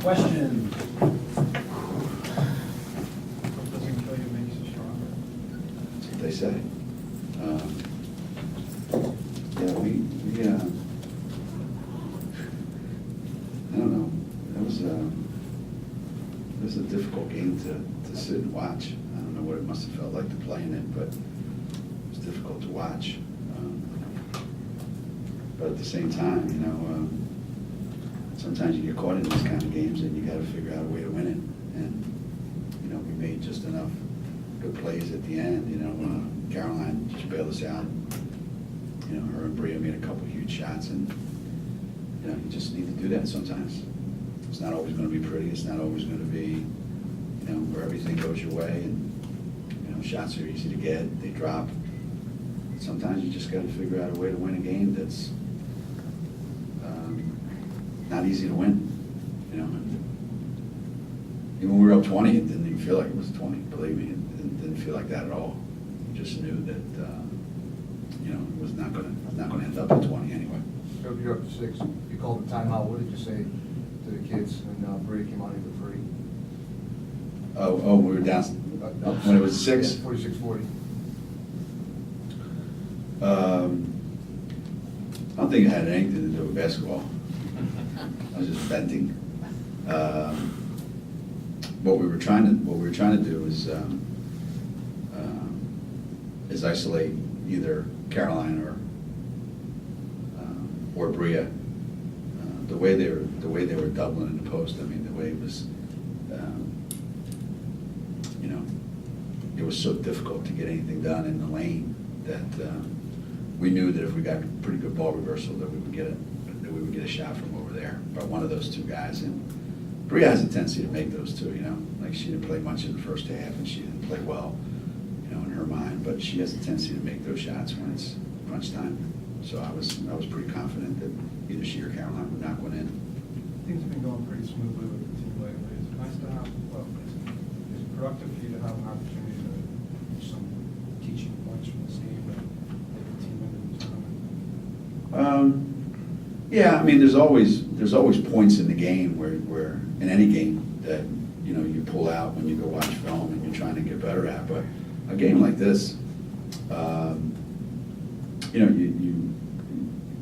Question. Doesn't kill you, makes you stronger. That's what they say. Yeah, I don't know. It was a difficult game to sit and watch. I don't know what it must have felt like to play in it, but it was difficult to watch. But at the same time, sometimes you get caught in these kind of games and you got to figure out a way to win it. And, we made just enough good plays at the end. Caroline just bailed us out. Her and Bria made a couple huge shots, and, you just need to do that sometimes. It's not always going to be pretty. It's not always going to be, where everything goes your way, and, shots are easy to get. They drop. Sometimes you just got to figure out a way to win a game that's not easy to win. Even when we were up 20, it didn't even feel like it was 20. Believe me, it didn't feel like that at all. You just knew that it was not going to end up at 20 anyway. So you're up to 6. You called the timeout. What did you say to the kids? And Brady came out even free. Oh, we were down when it was 6. 46-40. I don't think it had anything to do with basketball. I was just venting. What we were trying to do is isolate either Caroline or Bria. The way they were doubling in the post. I mean, the way it was. It was so difficult to get anything done in the lane that we knew that if we got a pretty good ball reversal, that we would get a shot from over there by one of those two guys. And Bria has a tendency to make those two. Like she didn't play much in the first half, and she didn't play well, in her mind. But she has a tendency to make those shots when it's crunch time. So I was pretty confident that either she or Caroline would knock one in. Things have been going pretty smoothly with the team lately. It's nice to have, it's productive for you to have an opportunity to do some teaching points from this game and make the team into the tournament. Yeah, I mean, there's always points in the game where in any game that you pull out when you go watch film and you're trying to get better at. But a game like this,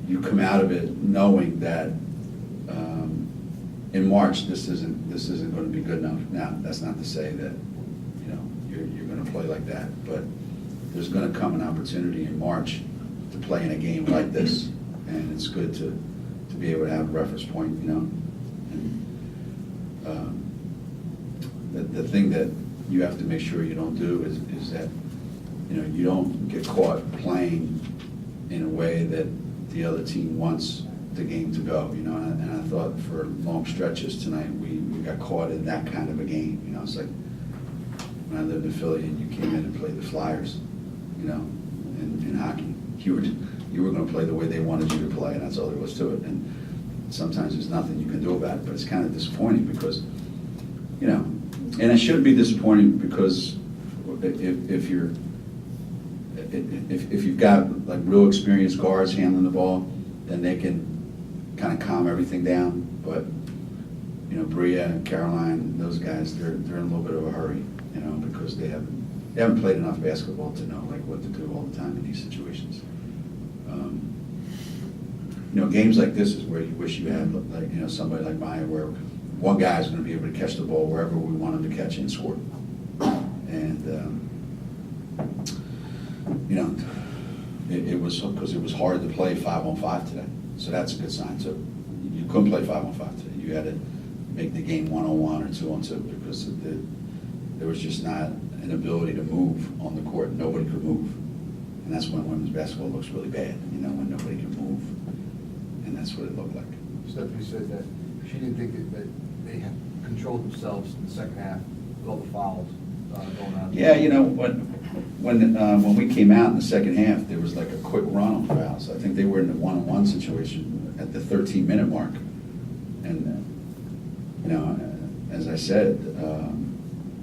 you come out of it knowing that in March this isn't going to be good enough. Now, that's not to say that you're going to play like that, but there's going to come an opportunity in March to play in a game like this, and it's good to be able to have a reference point, And the thing that you have to make sure you don't do is that you don't get caught playing in a way that the other team wants the game to go, and I thought for long stretches tonight we got caught in that kind of a game. It's like when I lived in Philly and you came in and played the Flyers, in hockey. You were going to play the way they wanted you to play, and that's all there was to it. And sometimes there's nothing you can do about it, but it's kind of disappointing because, and it shouldn't be disappointing because if you've got like real experienced guards handling the ball, then they can kind of calm everything down. But Bria and Caroline, those guys, they're in a little bit of a hurry, because they haven't played enough basketball to know like what to do all the time in these situations. Games like this is where you wish you had like somebody like Maya, where one guy is going to be able to catch the ball wherever we want him to catch it and score. And it was because it was hard to play 5-on-5 today, so that's a good sign too. You couldn't play 5-on-5 today. You had to make the game 1-on-1 or 2-on-2 because there was just not an ability to move on the court. Nobody could move, and that's when women's basketball looks really bad. When nobody can move, and that's what it looked like. Stephanie said that she didn't think that they had controlled themselves in the second half with all the fouls going on. Yeah, when we came out in the second half, there was like a quick run on fouls. I think they were in a 1-on-1 situation at the 13-minute mark, and as I said,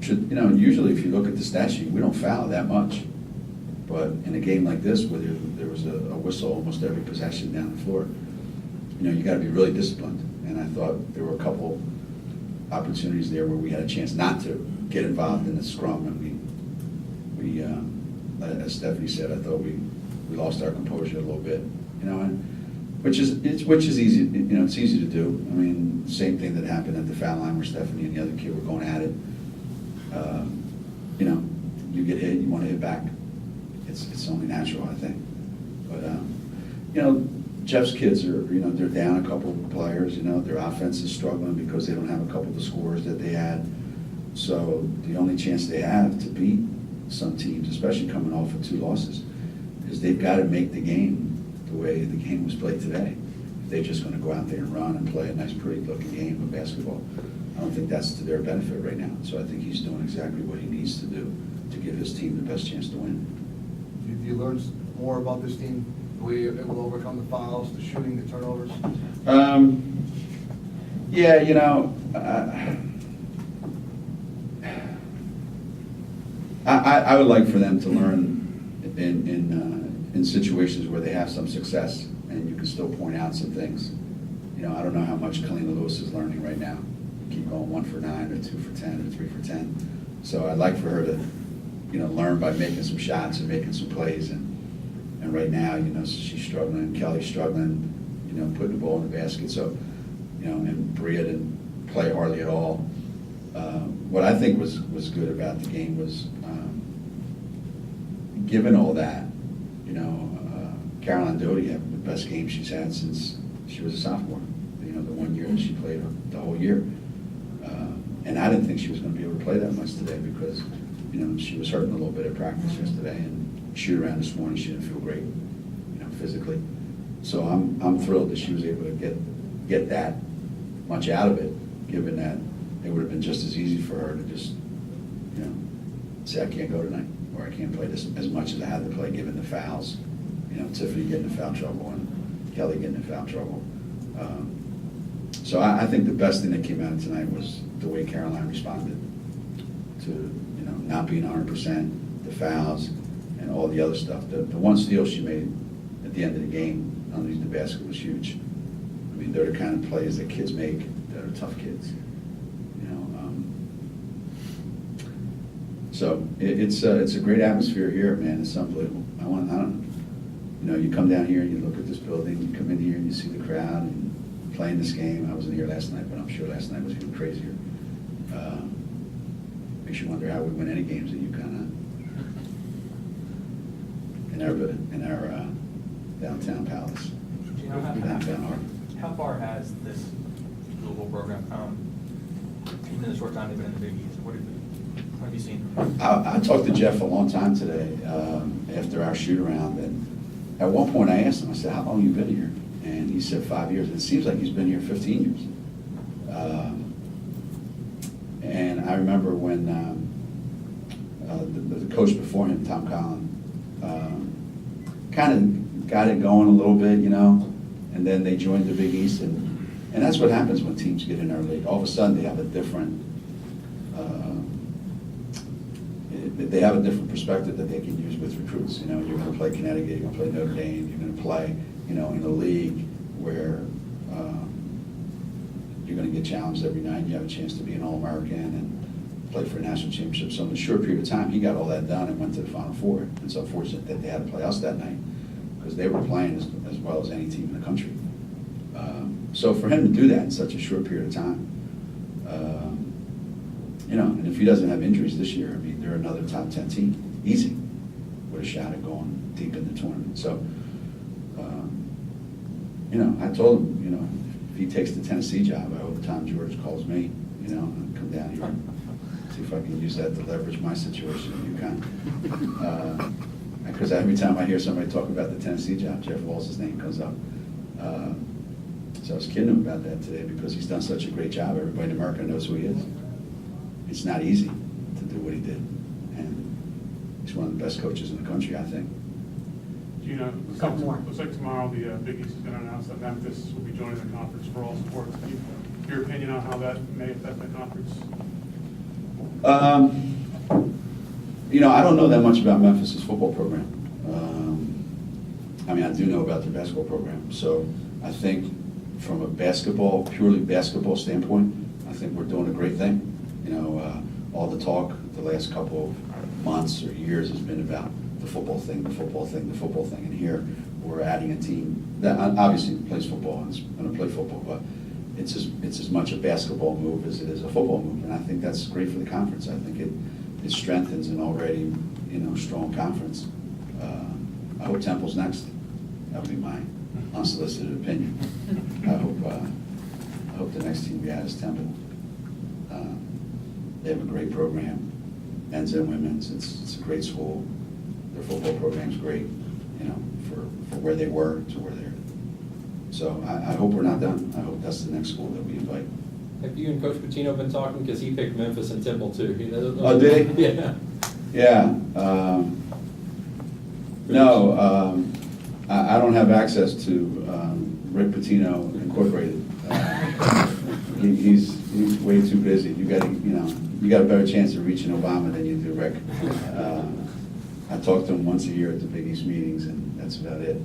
usually if you look at the stat sheet, we don't foul that much. But in a game like this, where there was a whistle almost every possession down the floor, you got to be really disciplined. And I thought there were a couple opportunities there where we had a chance not to get involved in the scrum, and as Stephanie said, I thought we lost our composure a little bit, and which is easy, it's easy to do. I mean, same thing that happened at the foul line where Stephanie and the other kid were going at it. You get hit, you want to hit back. It's only natural, I think. But Jeff's kids are, they're down a couple of players. Their offense is struggling because they don't have a couple of the scores that they had. So the only chance they have to beat some teams, especially coming off of 2 losses, is they've got to make the game the way the game was played today. If they're just going to go out there and run and play a nice, pretty looking game of basketball, I don't think that's to their benefit right now. So I think he's doing exactly what he needs to do to give his team the best chance to win. Do you learn more about this team? Were you able to overcome the fouls, the shooting, the turnovers? Yeah, I would like for them to learn in situations where they have some success and you can still point out some things. I don't know how much Kalina Lewis is learning right now. Keep going 1 for 9 or 2 for 10 or 3 for 10. So I'd like for her to, learn by making some shots and making some plays. And right now, she's struggling. Kelly's struggling, putting the ball in the basket. So, and Bria didn't play hardly at all. What I think was good about the game was, given all that, Caroline Doty had the best game she's had since she was a sophomore. The 1 year that she played the whole year. And I didn't think she was going to be able to play that much today because, she was hurting a little bit at practice yesterday, and shoot around this morning, she didn't feel great, physically. So I'm thrilled that she was able to get that much out of it, given that it would have been just as easy for her to just, say I can't go tonight, or I can't play this as much as I had to play, given the fouls. Tiffany getting in foul trouble and Kelly getting in foul trouble. So I think the best thing that came out of tonight was the way Caroline responded to, not being 100%, the fouls, and all the other stuff. The one steal she made at the end of the game underneath the basket was huge. I mean, they're the kind of plays that kids make that are tough kids. So it's a great atmosphere here, man. It's unbelievable. You come down here and you look at this building, you come in here and you see the crowd and playing this game. I wasn't here last night, but I'm sure last night was even crazier. Makes you wonder how we win any games at UConn, in our downtown palace. Downtown Harbor. How far has this Louisville program come, even in the short time they've been in the Big East? What have you seen? I talked to Jeff a long time today after our shoot-around, and at one point I asked him, I said, how long have you been here? And he said 5 years. It seems like he's been here 15 years. And I remember when the coach before him, Tom Collin, kind of got it going a little bit, and then they joined the Big East, and that's what happens when teams get in our league. All of a sudden, they have a different perspective that they can use with recruits. You're going to play Connecticut, you're going to play Notre Dame, you're going to play, in a league where you're going to get challenged every night. You have a chance to be an All-American and play for a national championship. So in a short period of time, he got all that done and went to the Final Four. It's unfortunate that they had to play us that night because they were playing as well as any team in the country. So for him to do that in such a short period of time, and if he doesn't have injuries this year, I mean, they're another top 10 team, easy, with a shot at going deep in the tournament. So, I told him, if he takes the Tennessee job, I hope Tom George calls me, and come down here and see if I can use that to leverage my situation at UConn. Because every time I hear somebody talk about the Tennessee job, Jeff Walz's name comes up. So I was kidding him about that today because he's done such a great job. Everybody in America knows who he is. It's not easy to do what he did. And he's one of the best coaches in the country, I think. Looks like tomorrow the Big East is going to announce that Memphis will be joining the conference for all sports. Your opinion on how that may affect the conference? I don't know that much about Memphis' football program. I do know about their basketball program. So I think from a purely basketball standpoint, I think we're doing a great thing. You know, all the talk the last couple of months or years has been about the football thing, the football thing, the football thing. And here, we're adding a team that obviously plays football and is going to play football, but it's as much a basketball move as it is a football move. And I think that's great for the conference. I think it strengthens an already, you know, strong conference. I hope Temple's next. That would be my unsolicited opinion. I hope the next team we add is Temple. They have a great program, men's and women's. It's a great school. Their football program's great, you know, for where they were to where they're. So I hope we're not done. I hope that's the next school that we invite. Have you and Coach Pitino been talking? Because he picked Memphis and Temple too. Oh, did he? Yeah. Yeah. No, I don't have access to Rick Pitino Incorporated. He's way too busy. You got a better chance of reaching Obama than you do Rick. I talk to him once a year at the Big East meetings, and that's about it.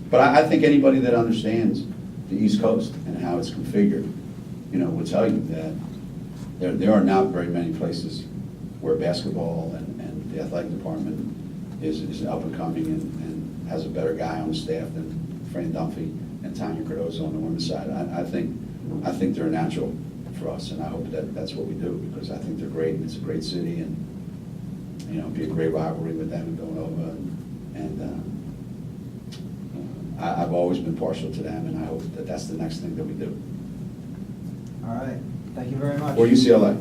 But I think anybody that understands the East Coast and how it's configured, you know, will tell you that there are not very many places where basketball and the athletic department is up and coming and has a better guy on the staff than Fran Dunphy and Tanya Cardozo on the women's side. I think they're natural for us, and I hope that's what we do, because I think they're great, and it's a great city, and you know, it'd be a great rivalry with them in Villanova, and I've always been partial to them, and I hope that that's the next thing that we do. All right, thank you very much. Or UCLA.